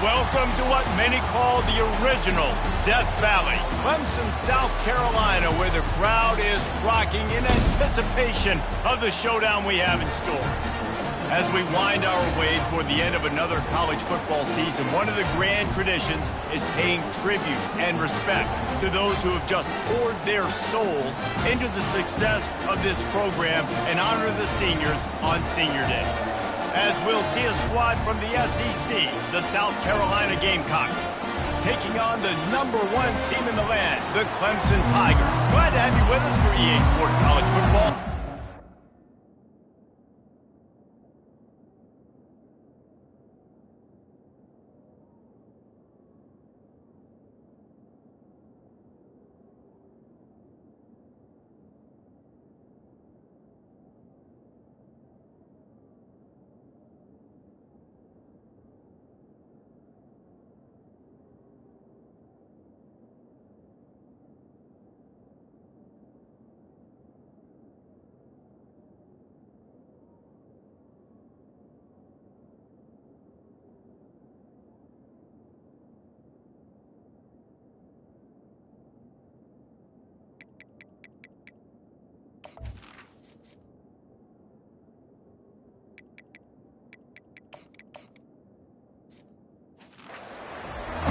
Welcome to what many call the original Death Valley, Clemson, South Carolina, where the crowd is rocking in anticipation of the showdown we have in store. As we wind our way toward the end of another college football season, one of the grand traditions is paying tribute and respect to those who have just poured their souls into the success of this program and honor the seniors on Senior Day. As we'll see a squad from the SEC, the South Carolina Gamecocks, taking on the #1 team in the land, the Clemson Tigers. Glad to have you with us for EA Sports College Football.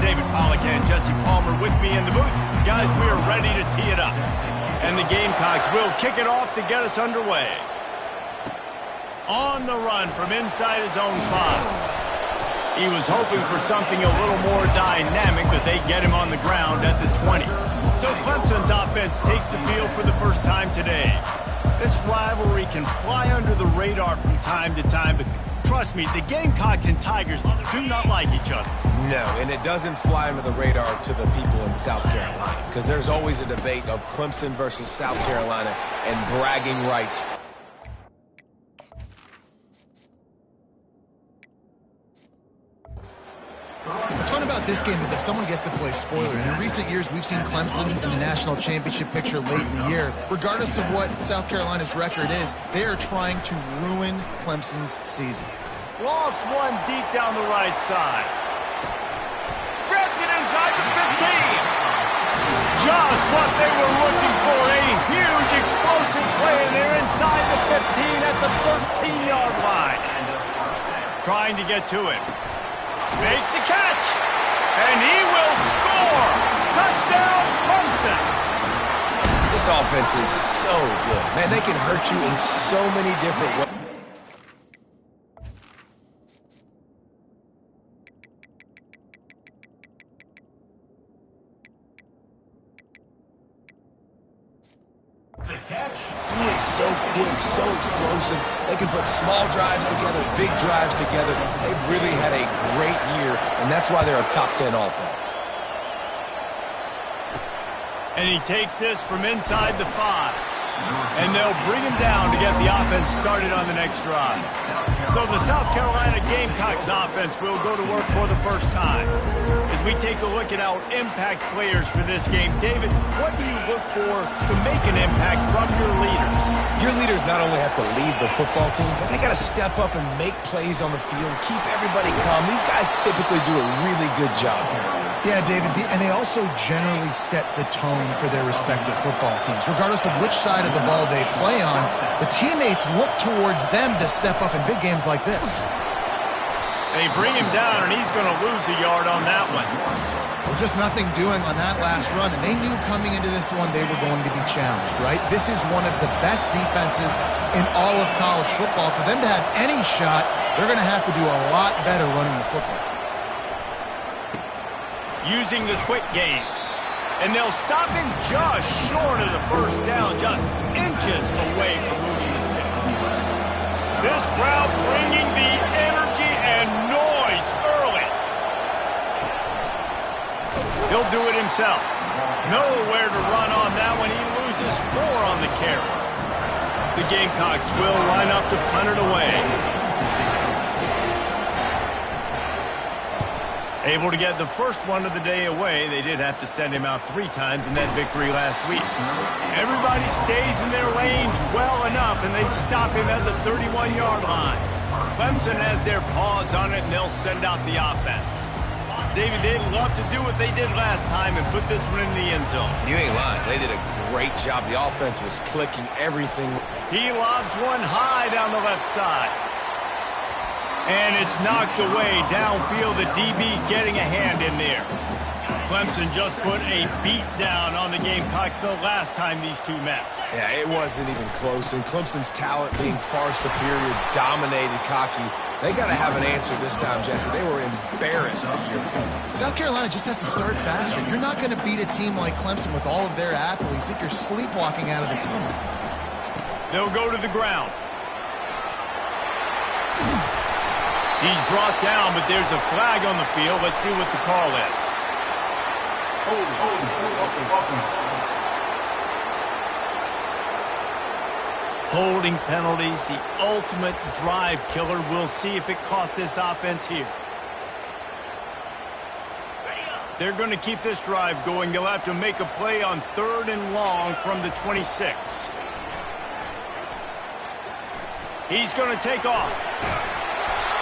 David Pollack and Jesse Palmer with me in the booth. Guys, we are ready to tee it up. And the Gamecocks will kick it off to get us underway. On the run from inside his own 5. He was hoping for something a little more dynamic, but they get him on the ground at the 20. So Clemson's offense takes the field for the first time today. This rivalry can fly under the radar from time to time, but trust me, the Gamecocks and Tigers do not like each other. No, and it doesn't fly under the radar to the people in South Carolina, because there's always a debate of Clemson versus South Carolina and bragging rights. What's fun about this game is that someone gets to play spoiler. And in recent years, we've seen Clemson in the national championship picture late in the year. Regardless of what South Carolina's record is, they are trying to ruin Clemson's season. Lost one deep down the right side. Grabs it inside the 15. Just what they were looking for. A huge explosive play, and they're inside the 15 at the 13-yard line. Trying to get to it. Makes the catch, and he will score! Touchdown, Clemson! This offense is so good. Man, they can hurt you in so many different ways. It's so quick, so explosive. They can put small drives together, big drives together. They've really had a great year, and that's why they're a top 10 offense. And he takes this from inside the 5. And they'll bring him down to get the offense started on the next drive. So the South Carolina Gamecocks offense will go to work for the first time. As we take a look at our impact players for this game, David, what do you look for to make an impact from your leaders? Your leaders not only have to lead the football team, but they got to step up and make plays on the field, keep everybody calm. These guys typically do a really good job here. Yeah, David, and they also generally set the tone for their respective football teams. Regardless of which side of the ball they play on, the teammates look towards them to step up in big games like this. They bring him down, and he's going to lose a yard on that one. Well, just nothing doing on that last run, and they knew coming into this one they were going to be challenged, right? This is one of the best defenses in all of college football. For them to have any shot, they're going to have to do a lot better running the football. Using the quick game. And they'll stop him just short of the first down, just inches away from moving the sticks. This crowd bringing the energy and noise early. He'll do it himself. Nowhere to run on that one. He loses 4 on the carry. The Gamecocks will line up to punt it away. Able to get the first one of the day away. They did have to send him out 3 times in that victory last week. Everybody stays in their lanes well enough, and they stop him at the 31-yard line. Clemson has their paws on it, and they'll send out the offense. Davey, they'd love to do what they did last time and put this one in the end zone. You ain't lying. They did a great job. The offense was clicking everything. He lobs one high down the left side. And it's knocked away downfield. The DB getting a hand in there. Clemson just put a beat down on the Gamecocks the last time these two met. Yeah, it wasn't even close. And Clemson's talent being far superior, dominated Cocky. They got to have an answer this time, Jesse. They were embarrassed a year ago. South Carolina just has to start faster. You're not going to beat a team like Clemson with all of their athletes if you're sleepwalking out of the tunnel. They'll go to the ground. He's brought down, but there's a flag on the field. Let's see what the call is. Holding penalties, the ultimate drive killer. We'll see if it costs this offense here. They're going to keep this drive going. They'll have to make a play on 3rd and long from the 26. He's going to take off.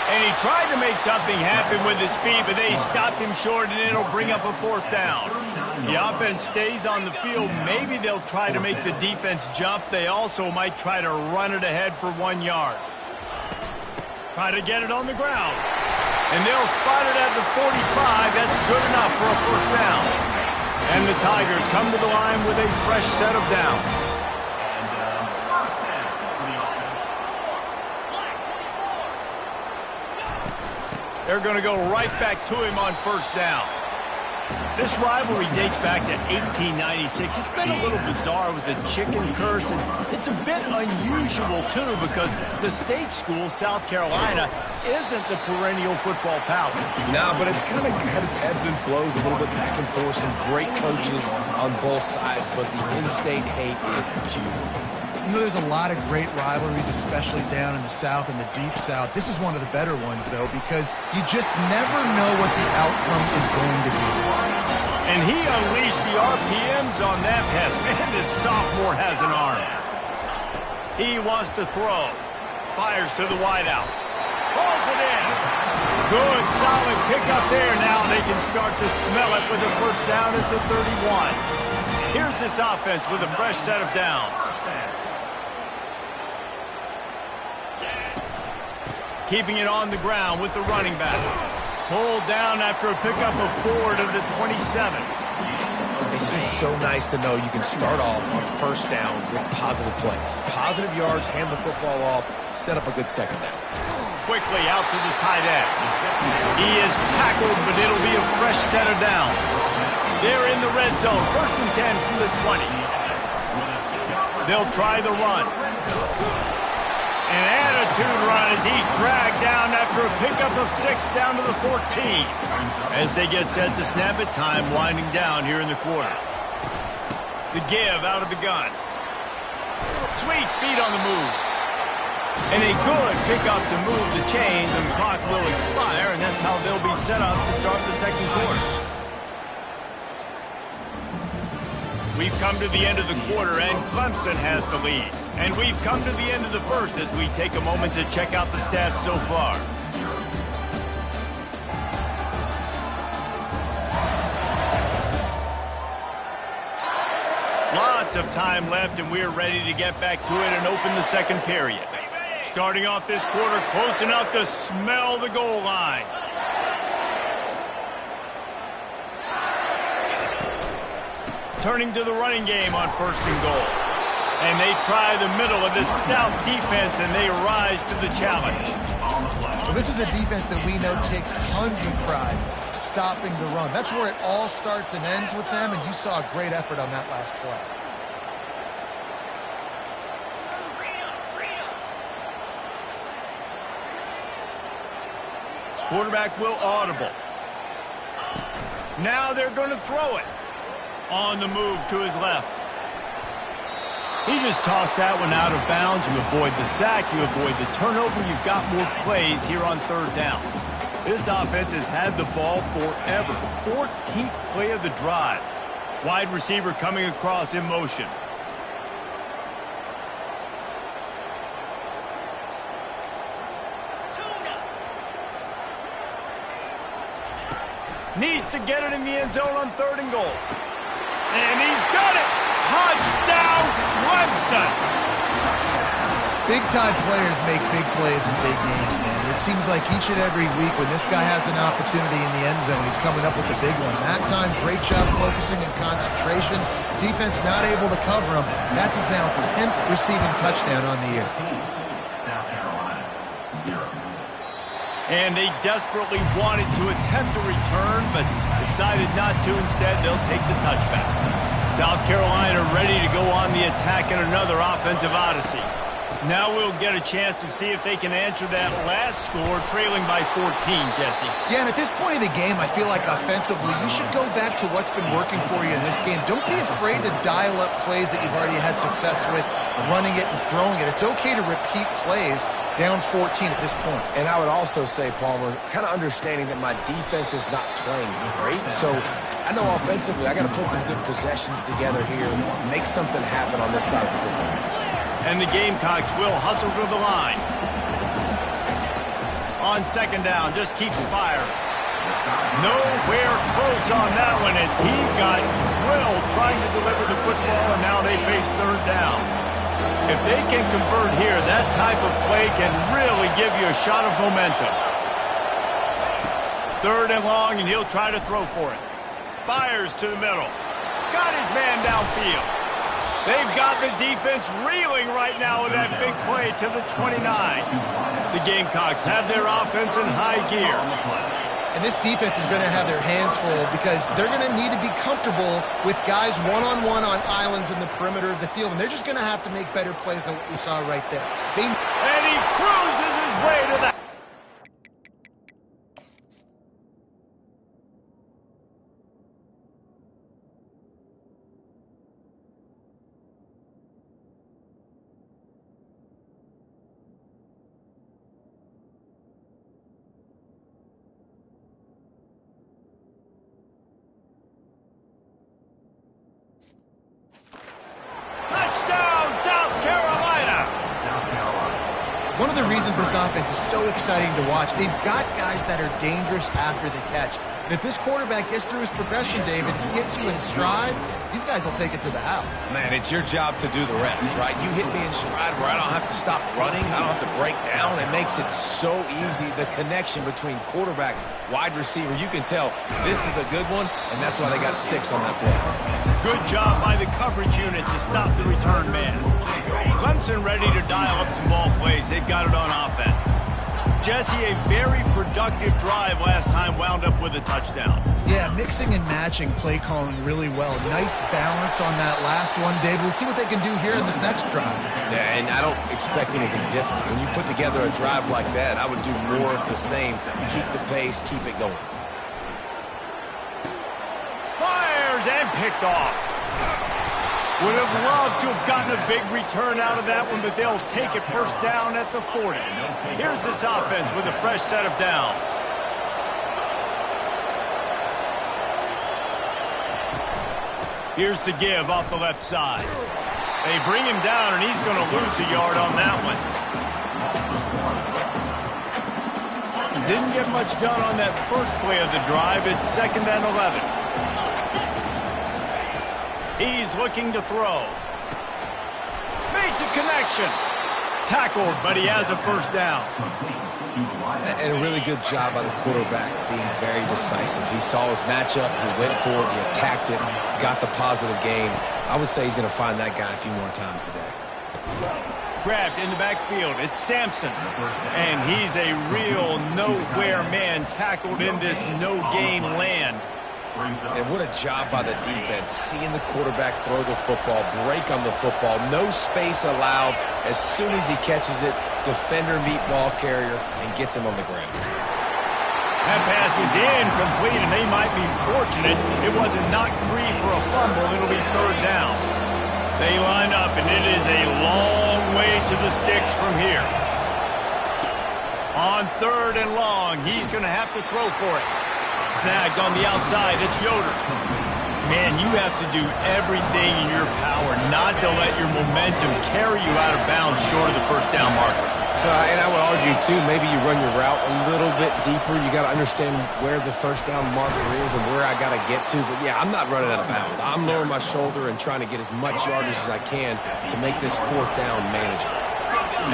And he tried to make something happen with his feet, but they stopped him short, and it'll bring up a 4th down. The offense stays on the field. Maybe they'll try to make the defense jump. They also might try to run it ahead for 1 yard. Try to get it on the ground. And they'll spot it at the 45. That's good enough for a 1st down. And the Tigers come to the line with a fresh set of downs. They're going to go right back to him on 1st down. This rivalry dates back to 1896. It's been a little bizarre with the chicken curse, and it's a bit unusual, too, because the state school, South Carolina, isn't the perennial football power. No, but it's kind of had its ebbs and flows, a little bit back and forth, some great coaches on both sides, but the in-state hate is beautiful. You know, there's a lot of great rivalries, especially down in the South and the Deep South. This is one of the better ones, though, because you just never know what the outcome is going to be. And he unleashed the RPMs on that pass. Man, this sophomore has an arm. He wants to throw. Fires to the wideout. Pulls it in. Good, solid pickup there. Now they can start to smell it with a 1st down at the 31. Here's this offense with a fresh set of downs. Keeping it on the ground with the running back. Pulled down after a pickup of 4 to the 27. It's just so nice to know you can start off on 1st down with positive plays. Positive yards, hand the football off, set up a good 2nd down. Quickly out to the tight end. He is tackled, but it'll be a fresh set of downs. They're in the red zone. 1st and 10 from the 20. They'll try the run. An attitude run as he's dragged down after a pickup of 6 down to the 14. As they get set to snap it, time winding down here in the quarter. The give out of the gun. Sweet feet on the move. And a good pickup to move the chains, and the clock will expire, and that's how they'll be set up to start the 2nd quarter. We've come to the end of the quarter, and Clemson has the lead. And we've come to the end of the 1st as we take a moment to check out the stats so far. Lots of time left, and we're ready to get back to it and open the 2nd period. Starting off this quarter close enough to smell the goal line. Turning to the running game on 1st and goal. And they try the middle of this stout defense, and they rise to the challenge. Well, this is a defense that we know takes tons of pride stopping the run. That's where it all starts and ends with them, and you saw a great effort on that last play. Quarterback will audible. Now they're going to throw it. On the move to his left. He just tossed that one out of bounds. You avoid the sack. You avoid the turnover. You've got more plays here on 3rd down. This offense has had the ball forever. 14th play of the drive. Wide receiver coming across in motion. Needs to get it in the end zone on 3rd and goal. And he's got it! Touchdown, Clemson! Big-time players make big plays in big games, man. It seems like each and every week when this guy has an opportunity in the end zone, he's coming up with a big one. That time, great job focusing and concentration. Defense not able to cover him. That's his now 10th receiving touchdown on the year. And they desperately wanted to attempt a return, but decided not to. Instead, they'll take the touchback. South Carolina ready to go on the attack in another offensive odyssey. Now we'll get a chance to see if they can answer that last score, trailing by 14, Jesse. Yeah, and at this point of the game, I feel like offensively, you should go back to what's been working for you in this game. Don't be afraid to dial up plays that you've already had success with, running it and throwing it. It's okay to repeat plays down 14 at this point. And I would also say, Palmer, kind of understanding that my defense is not playing great, so I know offensively I got to put some good possessions together here, make something happen on this side of the football. And the Gamecocks will hustle to the line. On 2nd down, just keeps firing. Nowhere close on that one as he got drilled trying to deliver the football, and now they face 3rd down. If they can convert here, that type of play can really give you a shot of momentum. 3rd and long, and he'll try to throw for it. Fires to the middle. Got his man downfield. They've got the defense reeling right now with that big play to the 29. The Gamecocks have their offense in high gear. And this defense is going to have their hands full because they're going to need to be comfortable with guys one-on-one on islands in the perimeter of the field. And they're just going to have to make better plays than what we saw right there. And he cruises his way to that. One of the reasons this offense is so exciting to watch, they've got guys that are dangerous after the catch. And if this quarterback gets through his progression, David, he hits you in stride, these guys will take it to the house. Man, it's your job to do the rest, right? You hit me in stride where I don't have to stop running, I don't have to break down. It makes it so easy, the connection between quarterback, wide receiver. You can tell this is a good one, and that's why they got 6 on that play. Good job by the coverage unit to stop the return man. Clemson ready to dial up some ball plays. They've got it on offense. Jesse, a very productive drive last time wound up with a touchdown. Yeah, mixing and matching play calling really well. Nice balance on that last one, David. Let's see what they can do here in this next drive. Yeah, and I don't expect anything different. When you put together a drive like that, I would do more of the same. Keep the pace, keep it going. Fires and picked off. Would have loved to have gotten a big return out of that one, but they'll take it first down at the 40. Here's this offense with a fresh set of downs. Here's the give off the left side. They bring him down, and he's going to lose a yard on that one. Didn't get much done on that first play of the drive. It's 2nd and 11. He's looking to throw. Makes a connection. Tackled, but he has a first down. And a really good job by the quarterback being very decisive. He saw his matchup, he went for it, he attacked it, got the positive gain. I would say he's going to find that guy a few more times today. Grabbed in the backfield. It's Sampson. And he's a real nowhere man, tackled in this no-gain land. And what a job by the defense, seeing the quarterback throw the football, break on the football, no space allowed. As soon as he catches it, defender meet ball carrier and gets him on the ground. That pass is incomplete, and they might be fortunate it wasn't knocked free for a fumble. It'll be 3rd down. They line up, and it is a long way to the sticks from here. On 3rd and long, he's going to have to throw for it. Snagged on the outside, it's Yoder. Man, you have to do everything in your power not to let your momentum carry you out of bounds short of the first down marker. And I would argue, too, maybe you run your route a little bit deeper. You got to understand where the first down marker is and where I got to get to. But, yeah, I'm not running out of bounds. I'm lowering my shoulder and trying to get as much yardage as I can to make this fourth down manageable.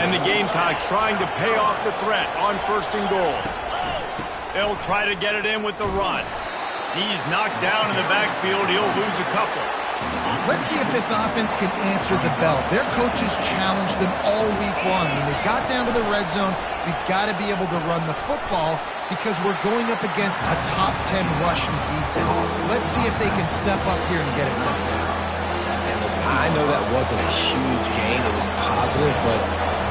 And the Gamecocks trying to pay off the threat on 1st and goal. They'll try to get it in with the run. He's knocked down in the backfield. He'll lose a couple. Let's see if this offense can answer the bell. Their coaches challenged them all week long. When they got down to the red zone, we've got to be able to run the football because we're going up against a top 10 rushing defense. Let's see if they can step up here and get it done. And listen, I know that wasn't a huge gain. It was positive, but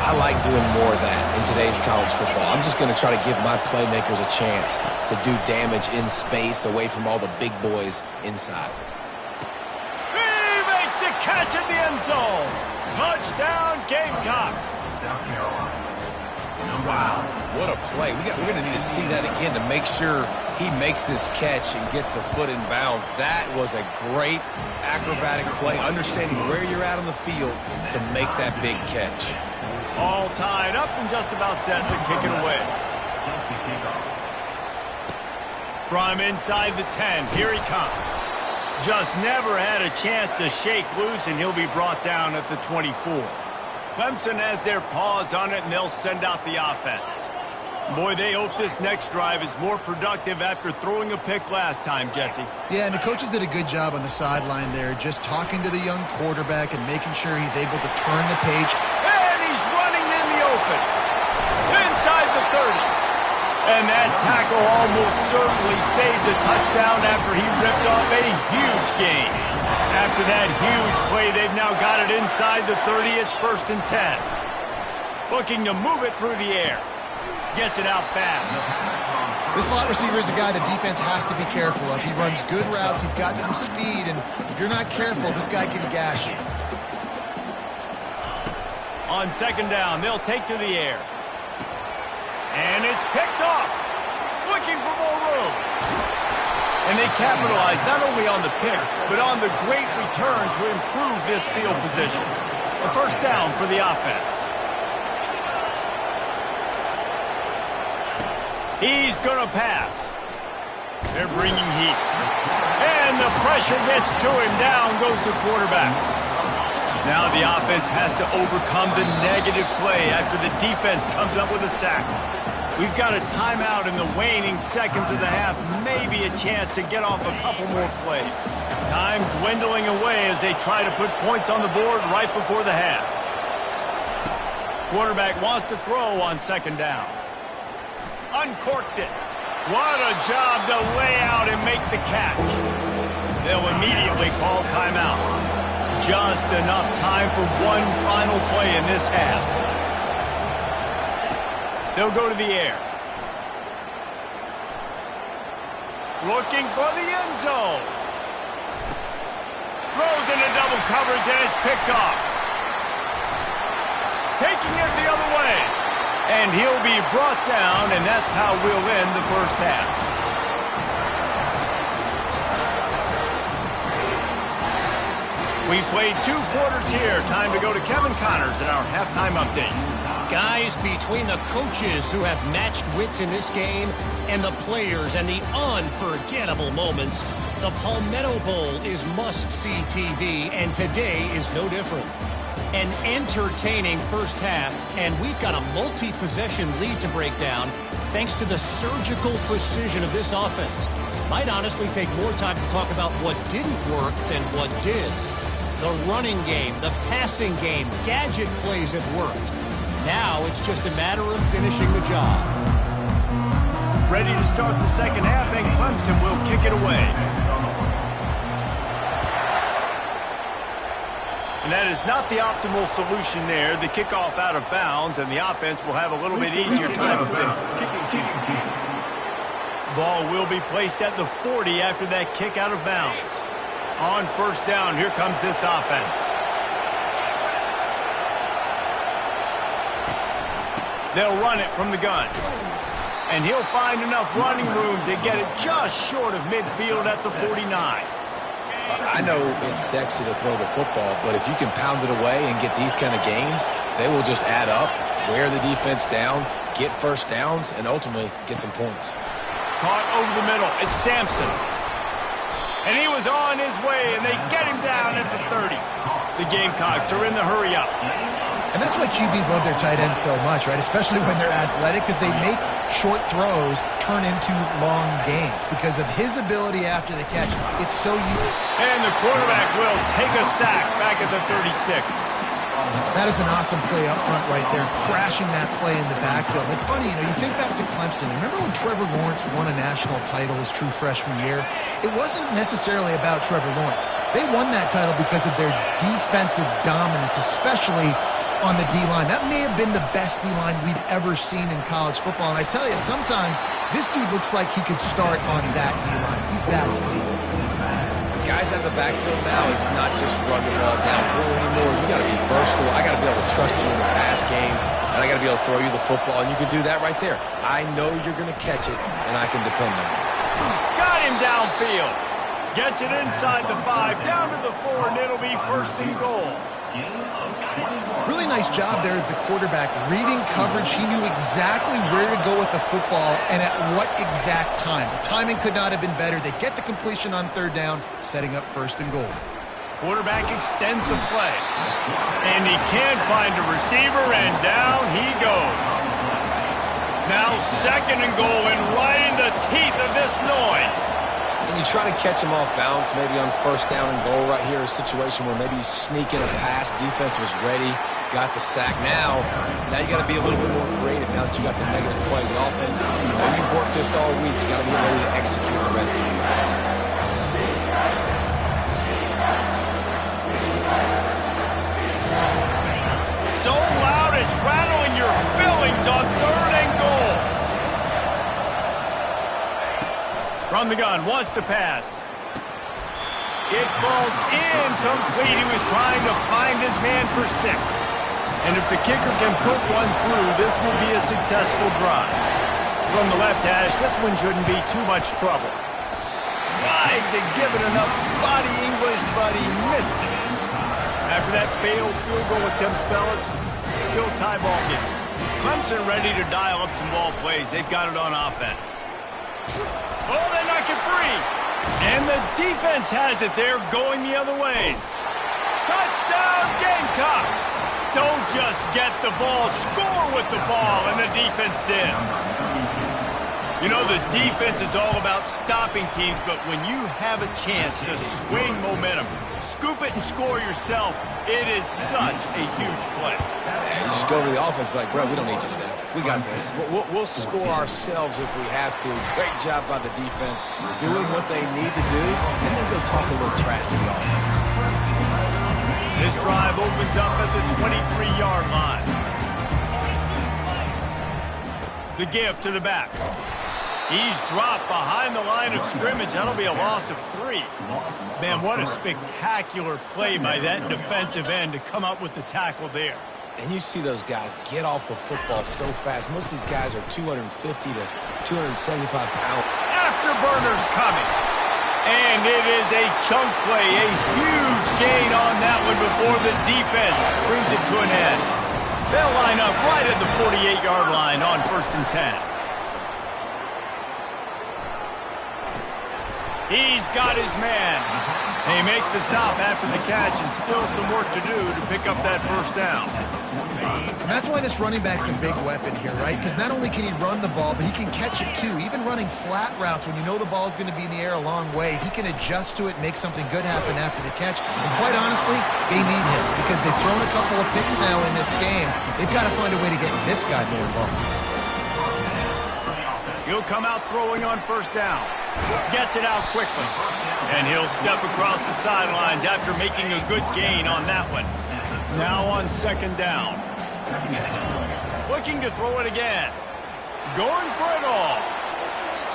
I like doing more of that in today's college football. I'm just going to try to give my playmakers a chance to do damage in space away from all the big boys inside. Catch in the end zone. Touchdown, Gamecocks. Wow, what a play. We're going to need to see that again to make sure he makes this catch and gets the foot in bounds. That was a great acrobatic play, understanding where you're at on the field to make that big catch. All tied up and just about set to kick it away. From inside the 10, here he comes. Just never had a chance to shake loose, and he'll be brought down at the 24. Clemson has their paws on it, and they'll send out the offense. Boy, they hope this next drive is more productive after throwing a pick last time, Jesse. Yeah, and the coaches did a good job on the sideline there, just talking to the young quarterback and making sure he's able to turn the page. And he's running in the open. Inside the 30. And that tackle almost certainly saved a touchdown after he ripped off a huge gain. After that huge play, they've now got it inside the 30. It's 1st and 10. Looking to move it through the air. Gets it out fast. This slot receiver is a guy the defense has to be careful of. He runs good routes. He's got some speed. And if you're not careful, this guy can gash you. On 2nd down, they'll take to the air. And it's picked off. Looking for more room. And they capitalize not only on the pick, but on the great return to improve this field position. A 1st down for the offense. He's going to pass. They're bringing heat. And the pressure gets to him. Down goes the quarterback. Now the offense has to overcome the negative play after the defense comes up with a sack. We've got a timeout in the waning seconds of the half. Maybe a chance to get off a couple more plays. Time dwindling away as they try to put points on the board right before the half. Quarterback wants to throw on 2nd down. Uncorks it. What a job to lay out and make the catch. They'll immediately call timeout. Just enough time for one final play in this half. They'll go to the air. Looking for the end zone. Throws into double coverage and it's picked off. Taking it the other way. And he'll be brought down, and that's how we'll end the 1st half. We played 2 quarters here. Time to go to Kevin Connors in our halftime update. Guys, between the coaches who have matched wits in this game and the players and the unforgettable moments, the Palmetto Bowl is must-see TV, and today is no different. An entertaining first half, and we've got a multi-possession lead to break down thanks to the surgical precision of this offense. Might honestly take more time to talk about what didn't work than what did. The running game, the passing game, gadget plays have worked. Now it's just a matter of finishing the job. Ready to start the 2nd half, and Clemson will kick it away. And that is not the optimal solution there. The kickoff out of bounds, and the offense will have a little bit easier time of things. Ball will be placed at the 40 after that kick out of bounds. On 1st down, here comes this offense. They'll run it from the gun. And he'll find enough running room to get it just short of midfield at the 49. I know it's sexy to throw the football, but if you can pound it away and get these kind of gains, they will just add up, wear the defense down, get first downs, and ultimately get some points. Caught over the middle. It's Sampson. And he was on his way, and they get him down at the 30. The Gamecocks are in the hurry up. And that's why QBs love their tight ends so much, right? Especially when they're athletic, because they make short throws turn into long gains. Because of his ability after the catch, it's so unique. And the quarterback will take a sack back at the 36. That is an awesome play up front right there, crashing that play in the backfield. It's funny, you think back to Clemson. Remember when Trevor Lawrence won a national title his true freshman year? It wasn't necessarily about Trevor Lawrence. They won that title because of their defensive dominance, especially on the D-line. That may have been the best D-line we've ever seen in college football. And I tell you, sometimes this dude looks like he could start on that D-line. He's that talented. Guys out of the backfield now, it's not just run the ball downhill anymore. You got to be versatile. I got to be able to trust you in the pass game, and I got to be able to throw you the football, and you can do that right there. I know you're going to catch it, and I can depend on it. Got him downfield. Gets it inside the 5, down to the 4, and it'll be 1st and goal. Really nice job there of the quarterback. Reading coverage, he knew exactly where to go with the football and at what exact time. The timing could not have been better. They get the completion on 3rd down, setting up 1st and goal. Quarterback extends the play. And he can't find a receiver, and down he goes. Now 2nd and goal, and right in the teeth of this noise. And you try to catch him off balance, maybe on 1st down and goal right here, a situation where maybe you sneak in a pass, defense was ready, got the sack. Now you got to be a little bit more creative now that you got the negative play. The offense, you've worked this all week. You got to be ready to execute the red zone. So loud it's rattling your fillings on 3rd and goal. From the gun, wants to pass. It falls incomplete. He was trying to find his man for 6. And if the kicker can put one through, this will be a successful drive. From the left hash, this one shouldn't be too much trouble. Tried to give it enough body English, but he missed it. After that failed field goal attempt, fellas, still tie ball game. Clemson ready to dial up some ball plays. They've got it on offense. Oh, they knock it free. And the defense has it there going the other way. Touchdown, Gamecocks. Don't just get the ball, score with the ball, and the defense did. You know, the defense is all about stopping teams, but when you have a chance to swing momentum, scoop it and score yourself, it is such a huge play. Yeah, you just go over the offense, but like, bro, we don't need you today. We got this. We'll score ourselves if we have to. Great job by the defense, doing what they need to do, and then go talk a little trash to the offense. This drive opens up at the 23-yard line. The give to the back. He's dropped behind the line of scrimmage. That'll be a loss of 3. Man, what a spectacular play by that defensive end to come up with the tackle there. And you see those guys get off the football so fast. Most of these guys are 250 to 275 pounds. Afterburners coming. And it is a chunk play, a huge gain on that one before the defense brings it to an end. They'll line up right at the 48-yard line on 1st and 10. He's got his man. They make the stop after the catch, and still some work to do to pick up that 1st down. And that's why this running back's a big weapon here, right? Because not only can he run the ball, but he can catch it too. Even running flat routes when you know the ball's going to be in the air a long way, he can adjust to it, make something good happen after the catch. And quite honestly, they need him because they've thrown a couple of picks now in this game. They've got to find a way to get this guy more involved. He'll come out throwing on 1st down. Gets it out quickly. And he'll step across the sidelines after making a good gain on that one. Now on 2nd down. Looking to throw it again. Going for it all.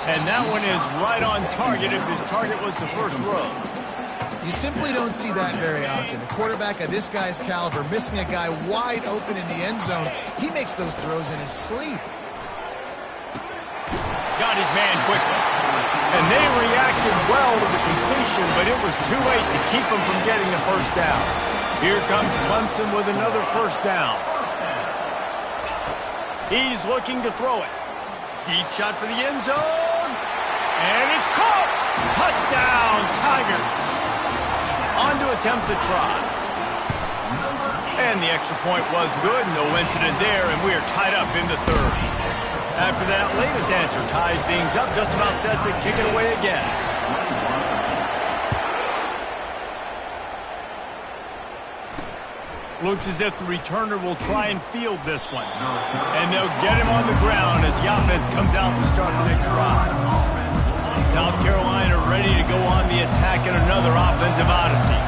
And that one is right on target if his target was the 1st row. You simply don't see that very often. A quarterback of this guy's caliber missing a guy wide open in the end zone. He makes those throws in his sleep. got his man quickly. And they reacted well to the completion, but it was too late to keep him from getting the first down. Here comes Clemson with another first down. He's looking to throw it. Deep shot for the end zone. And it's caught. Touchdown, Tigers. On to attempt the try. And the extra point was good. No incident there, and we are tied up in the third. After that latest answer ties things up, just about set to kick it away again. Looks as if the returner will try and field this one. And they'll get him on the ground as the offense comes out to start the next drive. South Carolina ready to go on the attack in another offensive odyssey.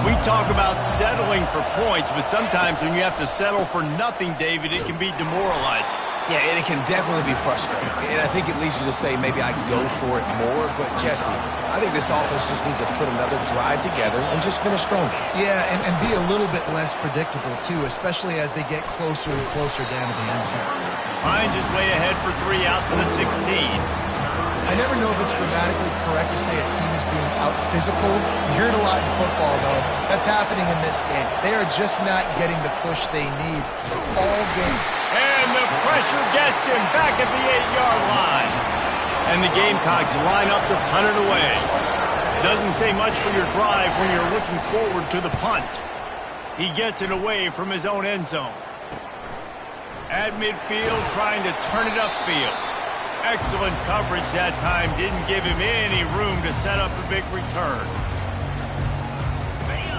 We talk about settling for points, but sometimes when you have to settle for nothing, David, it can be demoralizing. Yeah, and it can definitely be frustrating. And I think it leads you to say maybe I can go for it more. But, Jesse, I think this offense just needs to put another drive together and just finish stronger. Yeah, and be a little bit less predictable, too, especially as they get closer and closer down to the end zone. Hines is way ahead for 3 out to the 16. I never know if it's grammatically correct to say a team is being out-physicaled. You hear it a lot in football, though. That's happening in this game. They are just not getting the push they need all game. And the pressure gets him back at the 8-yard line. And the Gamecocks line up to punt it away. Doesn't say much for your drive when you're looking forward to the punt. He gets it away from his own end zone. At midfield, trying to turn it upfield. Excellent coverage that time. Didn't give him any room to set up a big return.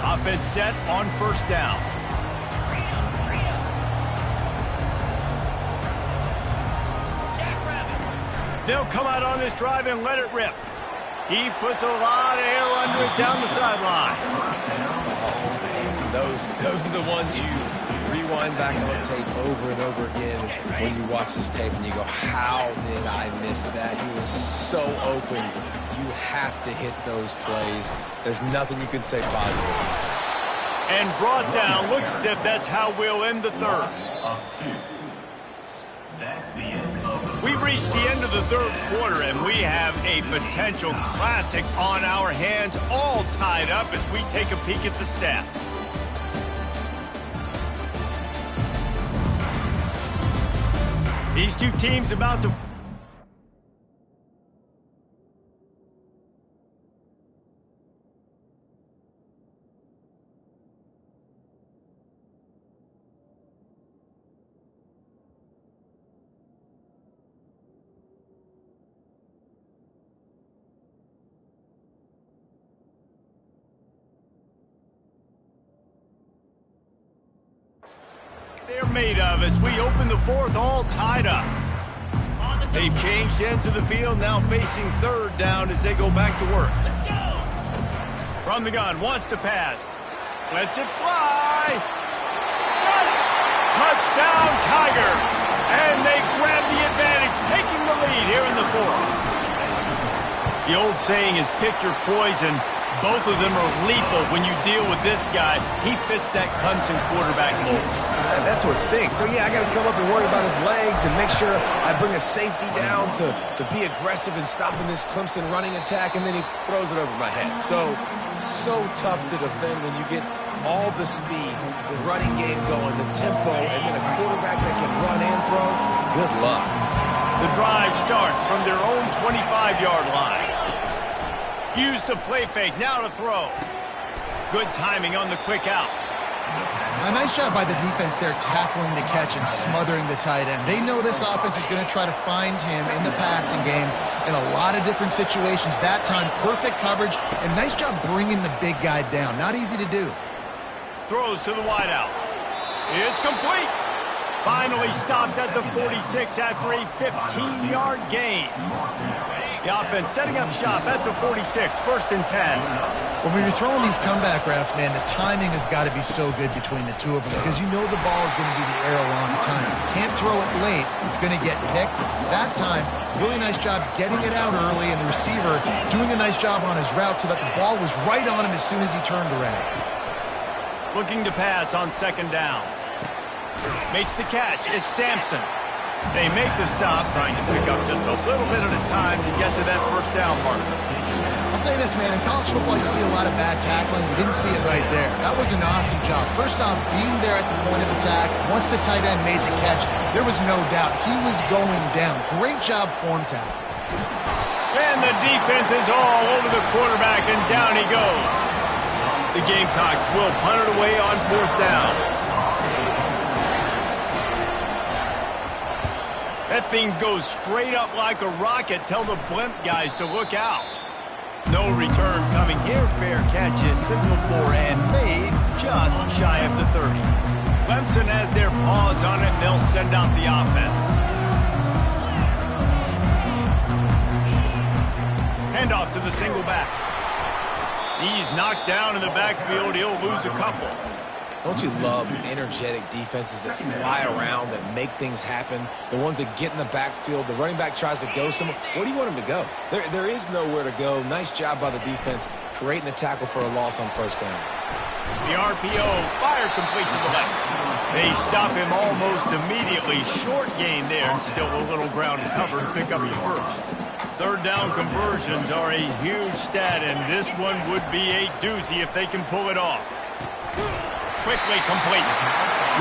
Offense set on first down. They'll come out on this drive and let it rip. He puts a lot of air under it down the sideline. Oh, man. Those are the ones you rewind back on tape over and over again when you watch this tape and you go, how did I miss that? He was so open. You have to hit those plays. There's nothing you can say positive. And brought down. Looks as if that's how we'll end the third. We've reached the end of the third quarter, and we have a potential classic on our hands, all tied up as we take a peek at the stats. These two teams about to... they're made of as we open the fourth, all tied up. They've changed ends of the field, now facing third down as they go back to work. From the gun, wants to pass. Lets it fly. Got it. Touchdown, Tiger. And they grab the advantage, taking the lead here in the fourth. The old saying is pick your poison. Both of them are lethal when you deal with this guy. He fits that Clemson quarterback mold. That's what stinks. So, yeah, I got to come up and worry about his legs and make sure I bring a safety down to be aggressive in stopping this Clemson running attack, and then he throws it over my head. So tough to defend when you get all the speed, the running game going, the tempo, and then a quarterback that can run and throw. Good luck. The drive starts from their own 25-yard line. Use the play fake, now to throw. Good timing on the quick out. A nice job by the defense there tackling the catch and smothering the tight end. They know this offense is going to try to find him in the passing game in a lot of different situations. That time, perfect coverage, and nice job bringing the big guy down. Not easy to do. Throws to the wideout. It's complete. Finally stopped at the 46 after a 15-yard gain. The offense setting up shop at the 46, first and 10. When you're throwing these comeback routes, man, the timing has got to be so good between the two of them because you know the ball is going to be the air a long time. If you can't throw it late, it's going to get picked. That time, really nice job getting it out early, and the receiver doing a nice job on his route so that the ball was right on him as soon as he turned around. Looking to pass on second down. Makes the catch. It's Sampson. They make the stop, trying to pick up just a little bit at a time to get to that first down marker. I'll say this, man. In college football, you see a lot of bad tackling. You didn't see it right there. That was an awesome job. First off, being there at the point of attack. Once the tight end made the catch, there was no doubt he was going down. Great job form tackle. And the defense is all over the quarterback, and down he goes. The Gamecocks will punt it away on fourth down. That thing goes straight up like a rocket. Tell the blimp guys to look out. No return coming here. Fair catch is signaled for and made just shy of the 30. Clemson has their paws on it, and they'll send out the offense. Handoff to the single back. He's knocked down in the backfield. He'll lose a couple. Don't you love energetic defenses that fly around, that make things happen? The ones that get in the backfield, the running back tries to go somewhere. Where do you want him to go? There is nowhere to go. Nice job by the defense, creating the tackle for a loss on first down. The RPO, fire complete to the left. They stop him almost immediately. Short gain there, and still a little ground to cover and pick up the first. Third down conversions are a huge stat, and this one would be a doozy if they can pull it off. Quickly complete.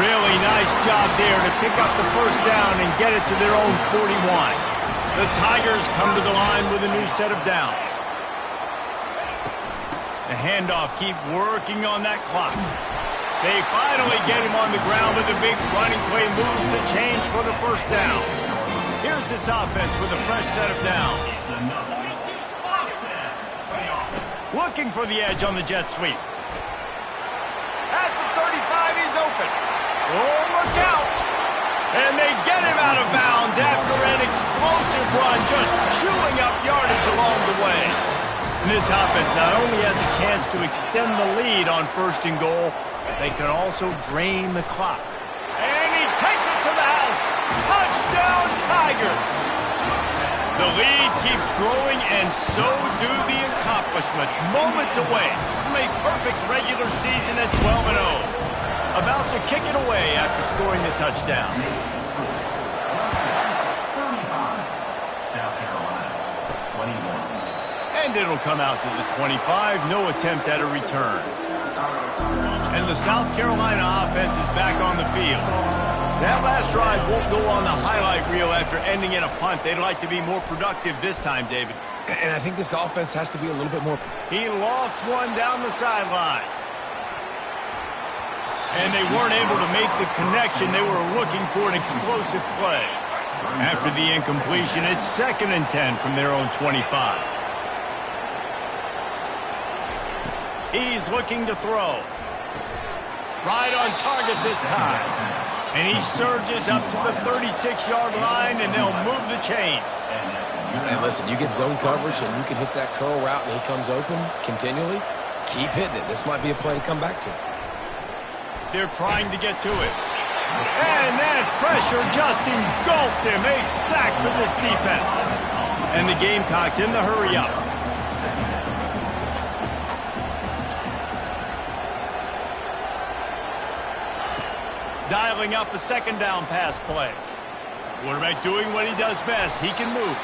Really nice job there to pick up the first down and get it to their own 41. The Tigers come to the line with a new set of downs. The handoff, keep working on that clock. They finally get him on the ground with a big running play, moves the change for the first down. Here's this offense with a fresh set of downs. Looking for the edge on the jet sweep. At the 35, he's open. Oh, look out. And they get him out of bounds after an explosive run, just chewing up yardage along the way. And this offense not only has a chance to extend the lead on first and goal, they can also drain the clock. And he takes it to the house. Touchdown, Tigers. The lead keeps growing, and so do the accomplishments. Moments away from a perfect regular season at 12-0. About to kick it away after scoring the touchdown. And it'll come out to the 25. No attempt at a return. And the South Carolina offense is back on the field. That last drive won't go on the highlight reel after ending in a punt. They'd like to be more productive this time, David. And I think this offense has to be a little bit more. He lost one down the sideline. And they weren't able to make the connection. They were looking for an explosive play. After the incompletion, it's 2nd and 10 from their own 25. He's looking to throw. Right on target this time. And he surges up to the 36-yard line, and they'll move the chain. And listen, you get zone coverage, and you can hit that curl route, and he comes open continually. Keep hitting it. This might be a play to come back to. They're trying to get to it. And that pressure just engulfed him. A sack for this defense. And the Gamecocks in the hurry-up. Dialing up a 2nd down pass play. Quarterback doing what he does best. He can move.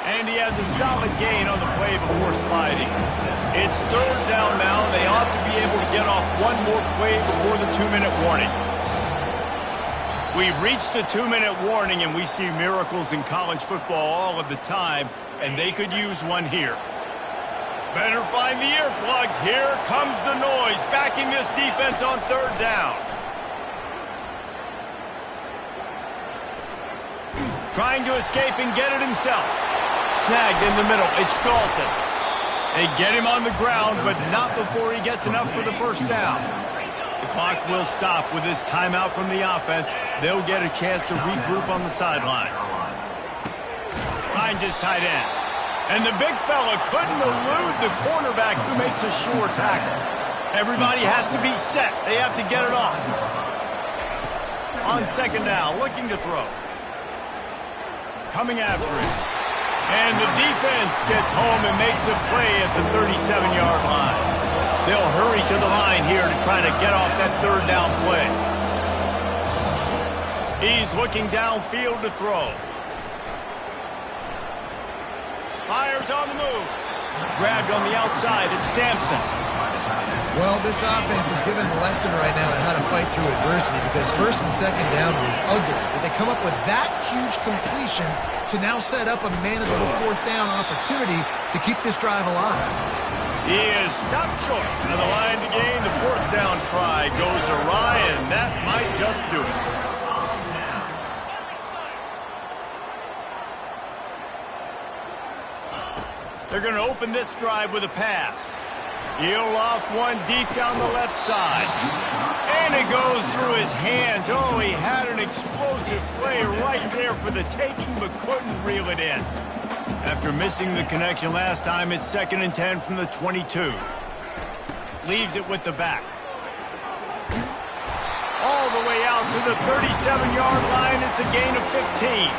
And he has a solid gain on the play before sliding. It's 3rd down now. They ought to be able to get off one more play before the 2-minute warning. We've reached the 2-minute warning, and we see miracles in college football all of the time, and they could use one here. Better find the earplugs. Here comes the noise, backing this defense on 3rd down. Trying to escape and get it himself. Snagged in the middle. It's Dalton. They get him on the ground, but not before he gets enough for the first down. The clock will stop with this timeout from the offense. They'll get a chance to regroup on the sideline. Finds his tight end. And the big fella couldn't elude the cornerback who makes a sure tackle. Everybody has to be set. They have to get it off. On 2nd down, looking to throw. Coming after it. And the defense gets home and makes a play at the 37-yard line. They'll hurry to the line here to try to get off that 3rd down play. He's looking downfield to throw. Fires on the move. Grabbed on the outside. It's Sampson. Well, this offense is given a lesson right now on how to fight through adversity because first and second down was ugly. But they come up with that huge completion to now set up a manageable fourth down opportunity to keep this drive alive. He is stopped short on the line to gain. The fourth down try goes awry, and that might just do it. They're going to open this drive with a pass. He'll loft one deep down the left side. And it goes through his hands. Oh, he had an explosive play right there for the taking, but couldn't reel it in. After missing the connection last time, it's 2nd and 10 from the 22. Leaves it with the back. All the way out to the 37-yard line. It's a gain of 15.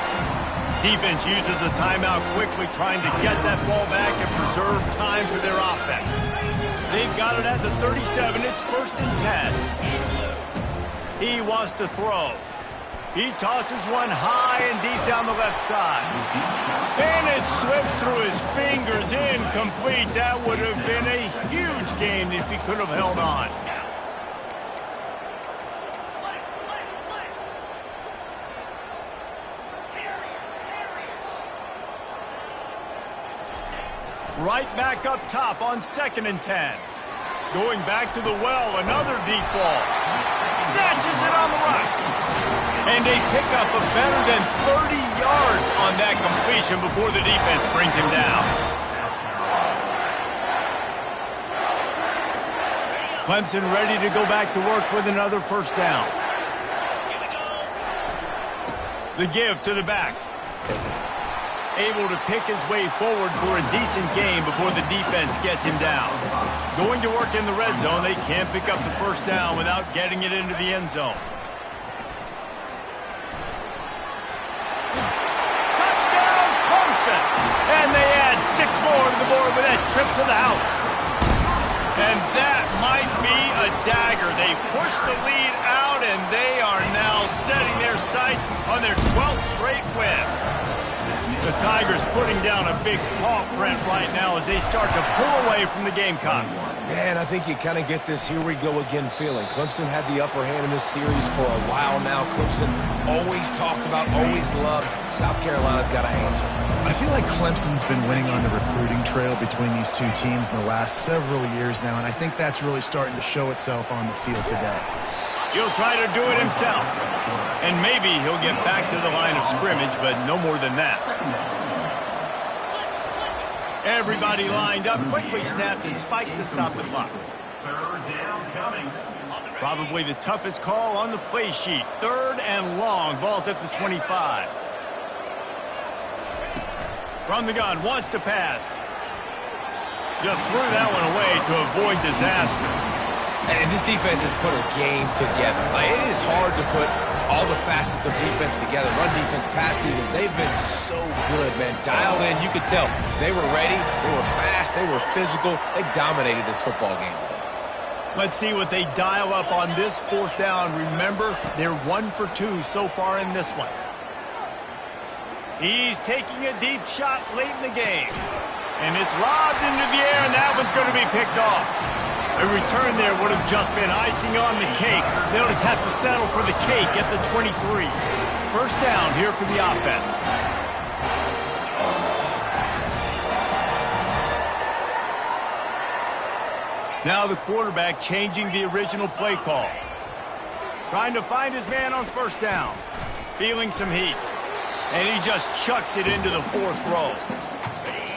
Defense uses a timeout quickly, trying to get that ball back and preserve time for their offense. They've got it at the 37. It's 1st and 10. He wants to throw. He tosses one high and deep down the left side. And it slips through his fingers, incomplete. That would have been a huge gain if he could have held on. Right back up top on 2nd and 10. Going back to the well, another deep ball. Snatches it on the right. And they pick up a better than 30 yards on that completion before the defense brings him down. Clemson ready to go back to work with another first down. The give to the back. Able to pick his way forward for a decent game before the defense gets him down. Going to work in the red zone, they can't pick up the first down without getting it into the end zone. Touchdown, Clemson! And they add 6 more to the board with that trip to the house. And that might be a dagger. They push the lead out, and they are now setting their sights on their 12th straight win. The Tigers putting down a big paw print right now as they start to pull away from the Gamecocks. Man, I think you kind of get this here we go again feeling. Clemson had the upper hand in this series for a while now. Clemson always talked about, always loved. South Carolina's got to answer. I feel like Clemson's been winning on the recruiting trail between these two teams in the last several years now, and I think that's really starting to show itself on the field today. He'll try to do it himself. And maybe he'll get back to the line of scrimmage, but no more than that. Everybody lined up, quickly snapped and spiked to stop the clock. Probably the toughest call on the play sheet. 3rd and long, ball's at the 25. From the gun, wants to pass. Just threw that one away to avoid disaster. And this defense has put a game together. Like, it is hard to put all the facets of defense together. Run defense, pass defense. They've been so good, man. Dialed in. You could tell they were ready. They were fast. They were physical. They dominated this football game today. Let's see what they dial up on this 4th down. Remember, they're 1 for 2 so far in this one. He's taking a deep shot late in the game. And it's lobbed into the air, and that one's going to be picked off. A return there would have just been icing on the cake. They'll just have to settle for the cake at the 23. First down here for the offense. Now the quarterback changing the original play call. Trying to find his man on first down. Feeling some heat. And he just chucks it into the 4th row.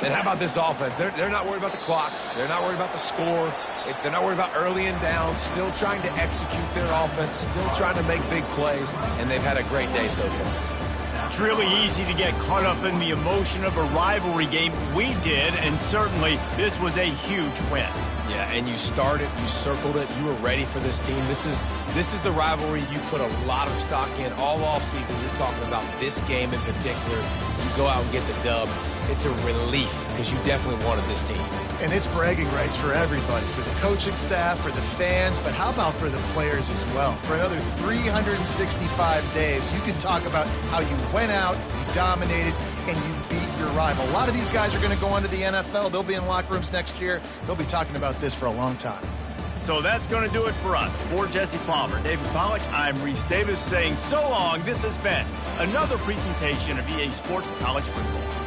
And how about this offense? They're not worried about the clock. They're not worried about the score. They're not worried about early and down. Still trying to execute their offense. Still trying to make big plays. And they've had a great day so far. It's really easy to get caught up in the emotion of a rivalry game. We did, and certainly this was a huge win. Yeah, and you started, you circled it, you were ready for this team. This is the rivalry you put a lot of stock in all offseason. You're talking about this game in particular. You go out and get the dub. it's a relief because you definitely wanted this team. And it's bragging rights for everybody, for the coaching staff, for the fans, but how about for the players as well? For another 365 days, you can talk about how you went out, you dominated, and you beat your rival. A lot of these guys are going to go on to the NFL. They'll be in locker rooms next year. They'll be talking about this for a long time. So that's going to do it for us. For Jesse Palmer, David Pollack, I'm Reese Davis saying so long. This has been another presentation of EA Sports College Football.